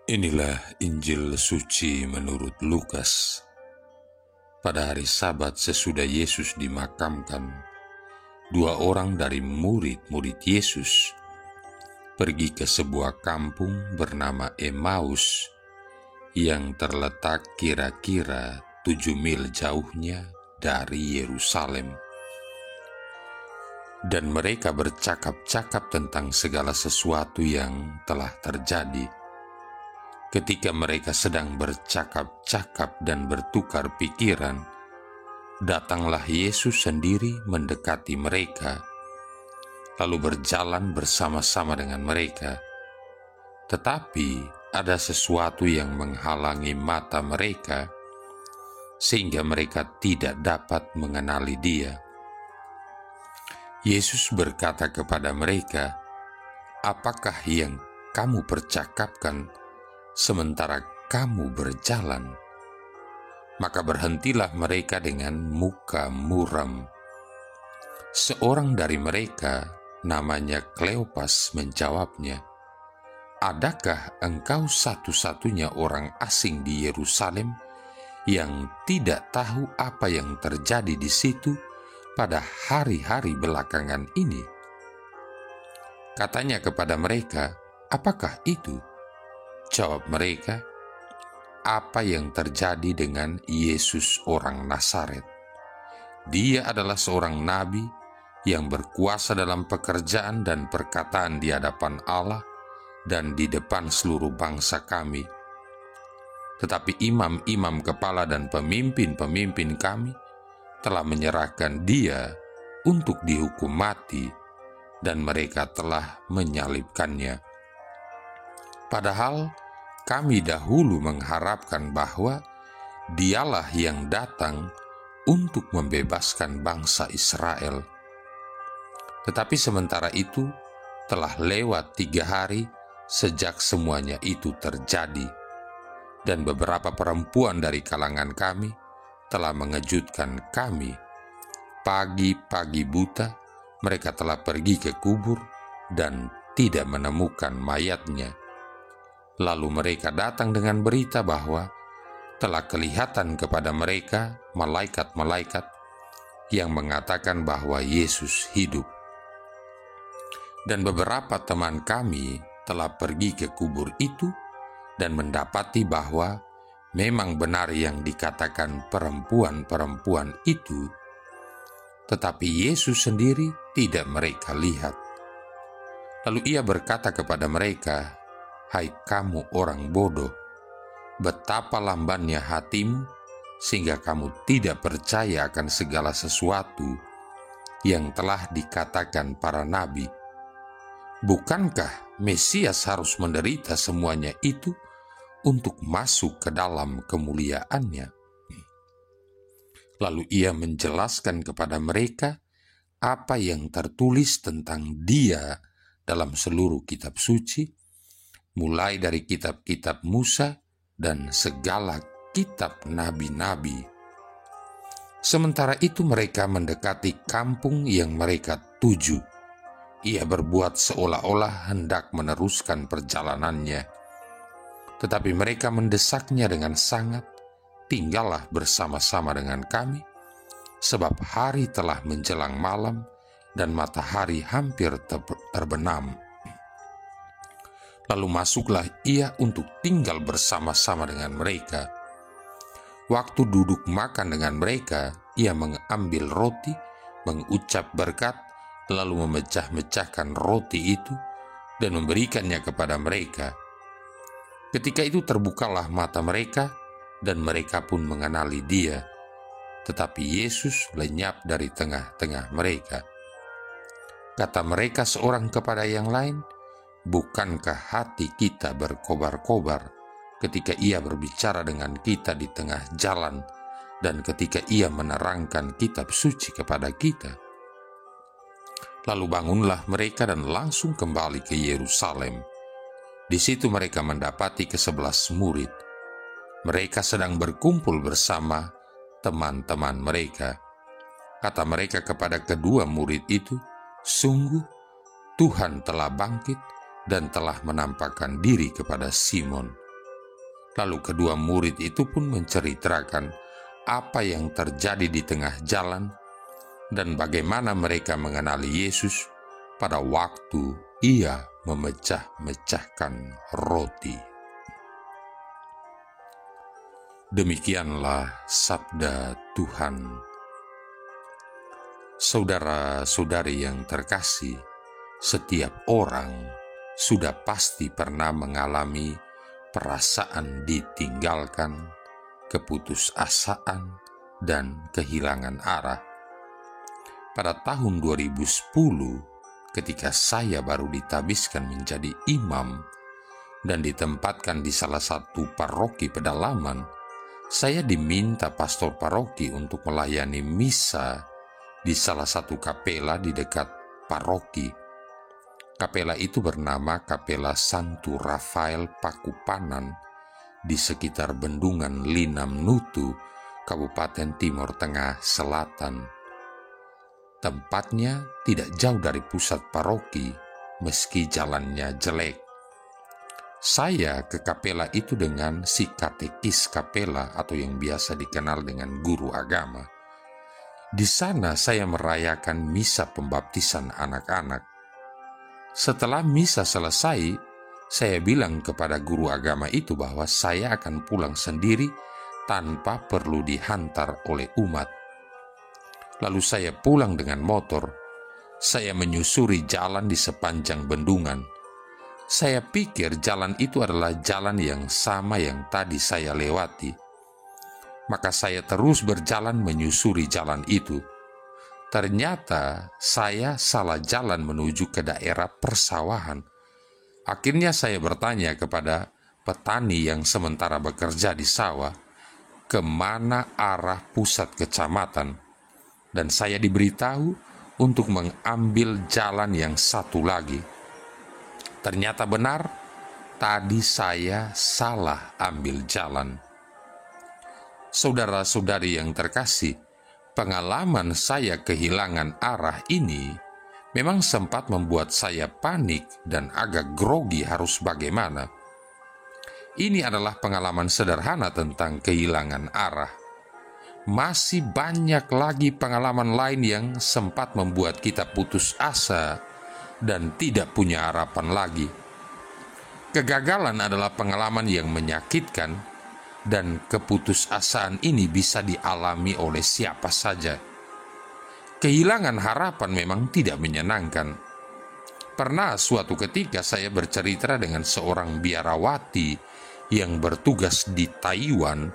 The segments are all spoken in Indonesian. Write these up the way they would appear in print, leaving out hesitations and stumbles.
Inilah Injil suci menurut Lukas. Pada hari Sabat sesudah Yesus dimakamkan, 2 orang dari murid-murid Yesus pergi ke sebuah kampung bernama Emmaus yang terletak kira-kira 7 mil jauhnya dari Yerusalem. Dan mereka bercakap-cakap tentang segala sesuatu yang telah terjadi. Ketika mereka sedang bercakap-cakap dan bertukar pikiran, datanglah Yesus sendiri mendekati mereka, lalu berjalan bersama-sama dengan mereka. Tetapi ada sesuatu yang menghalangi mata mereka, sehingga mereka tidak dapat mengenali Dia. Yesus berkata kepada mereka, "Apakah yang kamu percakapkan sementara kamu berjalan?" Maka berhentilah mereka dengan muka muram. Seorang dari mereka, namanya Kleopas, menjawabnya, "Adakah engkau satu-satunya orang asing di Yerusalem yang tidak tahu apa yang terjadi di situ pada hari-hari belakangan ini?" Katanya kepada mereka, "Apakah itu?" Jawab mereka, "Apa yang terjadi dengan Yesus orang Nazaret? Dia adalah seorang nabi yang berkuasa dalam pekerjaan dan perkataan di hadapan Allah dan di depan seluruh bangsa kami. Tetapi imam-imam kepala dan pemimpin-pemimpin kami telah menyerahkan Dia untuk dihukum mati, dan mereka telah menyalibkannya. Padahal kami dahulu mengharapkan bahwa Dialah yang datang untuk membebaskan bangsa Israel. Tetapi sementara itu telah lewat 3 hari sejak semuanya itu terjadi, dan beberapa perempuan dari kalangan kami telah mengejutkan kami. Pagi-pagi buta mereka telah pergi ke kubur dan tidak menemukan mayatnya. Lalu mereka datang dengan berita bahwa telah kelihatan kepada mereka malaikat-malaikat yang mengatakan bahwa Yesus hidup. Dan beberapa teman kami telah pergi ke kubur itu dan mendapati bahwa memang benar yang dikatakan perempuan-perempuan itu, tetapi Yesus sendiri tidak mereka lihat. Lalu Ia berkata kepada mereka, "Hai kamu orang bodoh, betapa lambannya hatimu sehingga kamu tidak percaya akan segala sesuatu yang telah dikatakan para nabi. Bukankah Mesias harus menderita semuanya itu untuk masuk ke dalam kemuliaannya?" Lalu Ia menjelaskan kepada mereka apa yang tertulis tentang Dia dalam seluruh kitab suci, mulai dari kitab-kitab Musa dan segala kitab nabi-nabi. Sementara itu mereka mendekati kampung yang mereka tuju. Ia berbuat seolah-olah hendak meneruskan perjalanannya. Tetapi mereka mendesaknya dengan sangat, "Tinggallah bersama-sama dengan kami, sebab hari telah menjelang malam dan matahari hampir terbenam." Lalu masuklah Ia untuk tinggal bersama-sama dengan mereka. Waktu duduk makan dengan mereka, Ia mengambil roti, mengucap berkat, lalu memecah-mecahkan roti itu dan memberikannya kepada mereka. Ketika itu terbukalah mata mereka, dan mereka pun mengenali Dia. Tetapi Yesus lenyap dari tengah-tengah mereka. Kata mereka seorang kepada yang lain, "Bukankah hati kita berkobar-kobar ketika Ia berbicara dengan kita di tengah jalan dan ketika Ia menerangkan kitab suci kepada kita?" Lalu bangunlah mereka dan langsung kembali ke Yerusalem. Di situ mereka mendapati ke-11 murid. Mereka sedang berkumpul bersama teman-teman mereka. Kata mereka kepada kedua murid itu, Sungguh, Tuhan telah bangkit dan telah menampakkan diri kepada Simon. Lalu kedua murid itu pun menceritakan apa yang terjadi di tengah jalan dan bagaimana mereka mengenali Yesus pada waktu Ia memecah-mecahkan roti. Demikianlah sabda Tuhan. Saudara-saudari yang terkasih, setiap orang sudah pasti pernah mengalami perasaan ditinggalkan, keputusasaan, dan kehilangan arah. Pada tahun 2010, ketika saya baru ditabiskan menjadi imam dan ditempatkan di salah satu paroki pedalaman, saya diminta pastor paroki untuk melayani misa di salah satu kapela di dekat paroki. Kapela itu bernama Kapela Santo Rafael Pakupanan di sekitar Bendungan Linam Nutu, Kabupaten Timur Tengah Selatan. Tempatnya tidak jauh dari pusat paroki, meski jalannya jelek. Saya ke kapela itu dengan si katekis kapela atau yang biasa dikenal dengan guru agama. Di sana saya merayakan misa pembaptisan anak-anak. Setelah misa selesai, saya bilang kepada guru agama itu bahwa saya akan pulang sendiri tanpa perlu dihantar oleh umat. Lalu saya pulang dengan motor. Saya menyusuri jalan di sepanjang bendungan. Saya pikir jalan itu adalah jalan yang sama yang tadi saya lewati. Maka saya terus berjalan menyusuri jalan itu. Ternyata saya salah jalan menuju ke daerah persawahan. Akhirnya saya bertanya kepada petani yang sementara bekerja di sawah, kemana arah pusat kecamatan. Dan saya diberitahu untuk mengambil jalan yang satu lagi. Ternyata benar, tadi saya salah ambil jalan. Saudara-saudari yang terkasih, pengalaman saya kehilangan arah ini memang sempat membuat saya panik dan agak grogi harus bagaimana. Ini adalah pengalaman sederhana tentang kehilangan arah. Masih banyak lagi pengalaman lain yang sempat membuat kita putus asa dan tidak punya harapan lagi. Kegagalan adalah pengalaman yang menyakitkan, dan keputusasaan ini bisa dialami oleh siapa saja. Kehilangan harapan memang tidak menyenangkan. Pernah suatu ketika saya bercerita dengan seorang biarawati yang bertugas di Taiwan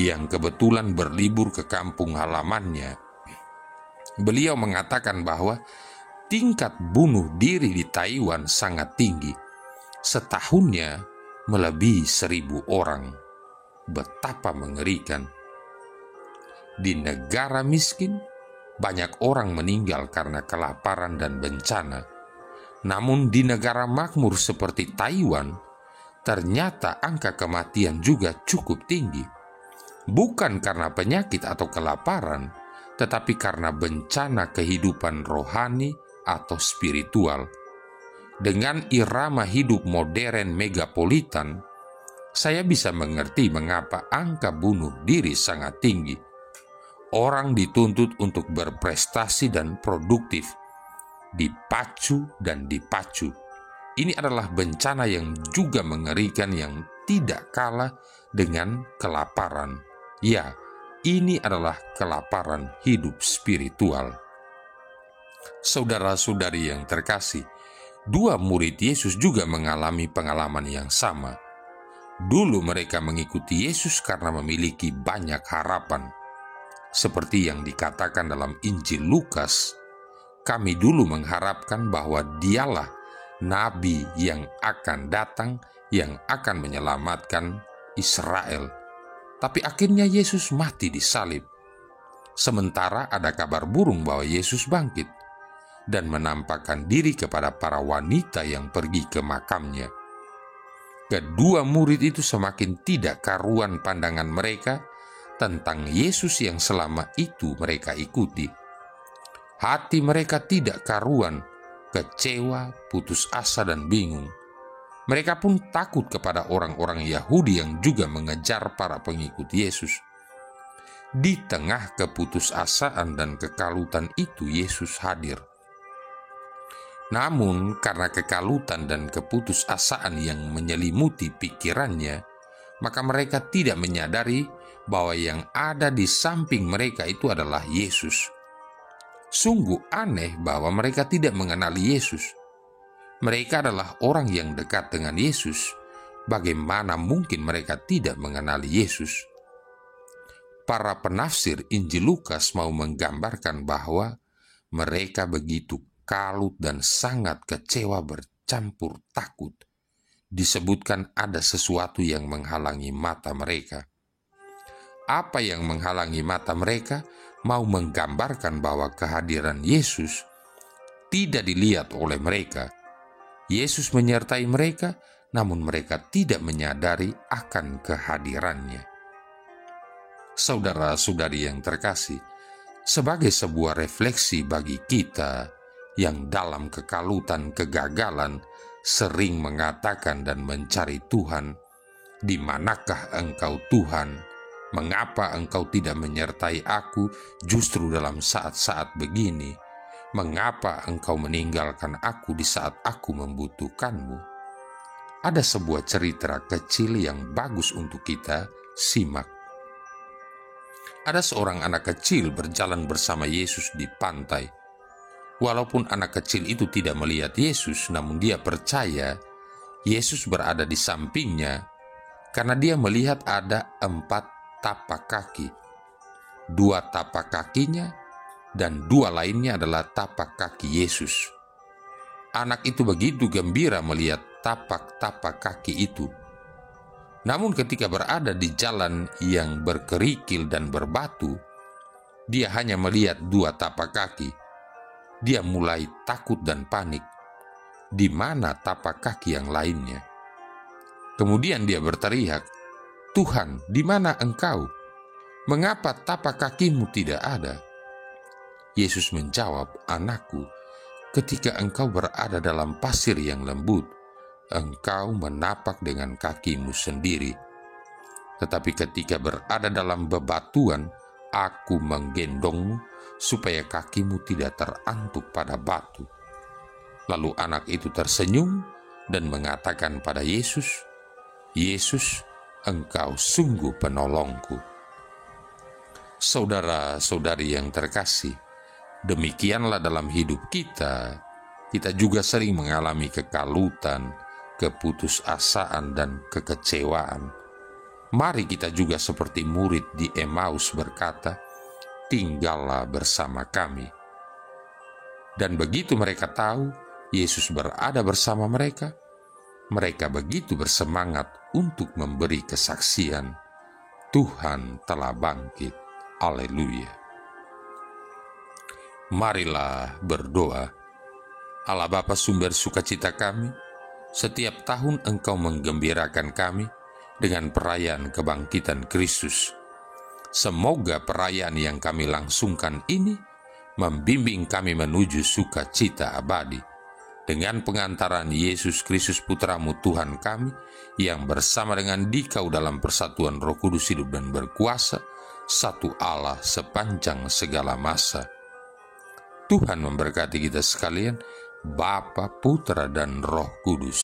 yang kebetulan berlibur ke kampung halamannya. Beliau mengatakan bahwa tingkat bunuh diri di Taiwan sangat tinggi. Setahunnya melebihi 1.000 orang. Betapa mengerikan. Di negara miskin, banyak orang meninggal karena kelaparan dan bencana. Namun di negara makmur seperti Taiwan, ternyata angka kematian juga cukup tinggi. Bukan karena penyakit atau kelaparan, tetapi karena bencana kehidupan rohani atau spiritual. Dengan irama hidup modern megapolitan, saya bisa mengerti mengapa angka bunuh diri sangat tinggi. Orang dituntut untuk berprestasi dan produktif, dipacu dan dipacu. Ini adalah bencana yang juga mengerikan yang tidak kalah dengan kelaparan. Ya, ini adalah kelaparan hidup spiritual. Saudara-saudari yang terkasih, dua murid Yesus juga mengalami pengalaman yang sama. Dulu mereka mengikuti Yesus karena memiliki banyak harapan. Seperti yang dikatakan dalam Injil Lukas, kami dulu mengharapkan bahwa Dialah Nabi yang akan datang, yang akan menyelamatkan Israel. Tapi akhirnya Yesus mati di salib. Sementara ada kabar burung bahwa Yesus bangkit dan menampakkan diri kepada para wanita yang pergi ke makamnya. Kedua murid itu semakin tidak karuan pandangan mereka tentang Yesus yang selama itu mereka ikuti. Hati mereka tidak karuan kecewa, putus asa, dan bingung. Mereka pun takut kepada orang-orang Yahudi yang juga mengejar para pengikut Yesus. Di tengah keputusasaan dan kekalutan itu, Yesus hadir. Namun, karena kekalutan dan keputusasaan yang menyelimuti pikirannya, maka mereka tidak menyadari bahwa yang ada di samping mereka itu adalah Yesus. Sungguh aneh bahwa mereka tidak mengenali Yesus. Mereka adalah orang yang dekat dengan Yesus. Bagaimana mungkin mereka tidak mengenali Yesus? Para penafsir Injil Lukas mau menggambarkan bahwa mereka begitu kalut dan sangat kecewa bercampur takut. Disebutkan ada sesuatu yang menghalangi mata mereka. Apa yang menghalangi mata mereka mau menggambarkan bahwa kehadiran Yesus tidak dilihat oleh mereka. Yesus menyertai mereka, namun mereka tidak menyadari akan kehadirannya. Saudara-saudari yang terkasih, sebagai sebuah refleksi bagi kita yang dalam kekalutan kegagalan sering mengatakan dan mencari Tuhan, "Di manakah Engkau Tuhan? Mengapa Engkau tidak menyertai aku justru dalam saat-saat begini? Mengapa Engkau meninggalkan aku di saat aku membutuhkanmu?" Ada sebuah cerita kecil yang bagus untuk kita simak. Ada seorang anak kecil berjalan bersama Yesus di pantai. Walaupun anak kecil itu tidak melihat Yesus, namun dia percaya Yesus berada di sampingnya karena dia melihat ada 4 tapak kaki. 2 tapak kakinya dan 2 lainnya adalah tapak kaki Yesus. Anak itu begitu gembira melihat tapak-tapak kaki itu. Namun ketika berada di jalan yang berkerikil dan berbatu, dia hanya melihat 2 tapak kaki. Dia mulai takut dan panik. Di mana tapak kaki yang lainnya? Kemudian dia berteriak, "Tuhan, di mana Engkau? Mengapa tapak kakimu tidak ada?" Yesus menjawab, "Anakku, ketika engkau berada dalam pasir yang lembut, engkau menapak dengan kakimu sendiri. Tetapi ketika berada dalam bebatuan, aku menggendongmu supaya kakimu tidak terantuk pada batu." Lalu anak itu tersenyum dan mengatakan pada Yesus, "Yesus, Engkau sungguh penolongku." Saudara-saudari yang terkasih, demikianlah dalam hidup kita. Kita juga sering mengalami kekalutan, keputusasaan, dan kekecewaan. Mari kita juga seperti murid di Emmaus berkata, "Tinggallah bersama kami." Dan begitu mereka tahu Yesus berada bersama mereka, mereka begitu bersemangat untuk memberi kesaksian, "Tuhan telah bangkit." Haleluya. Marilah berdoa. Allah Bapa sumber sukacita kami, setiap tahun Engkau menggembirakan kami dengan perayaan kebangkitan Kristus. Semoga perayaan yang kami langsungkan ini membimbing kami menuju sukacita abadi. Dengan pengantaran Yesus Kristus Putra-Mu Tuhan kami, yang bersama dengan Dikau dalam persatuan Roh Kudus hidup dan berkuasa, satu Allah sepanjang segala masa. Tuhan memberkati kita sekalian, Bapa, Putra, dan Roh Kudus.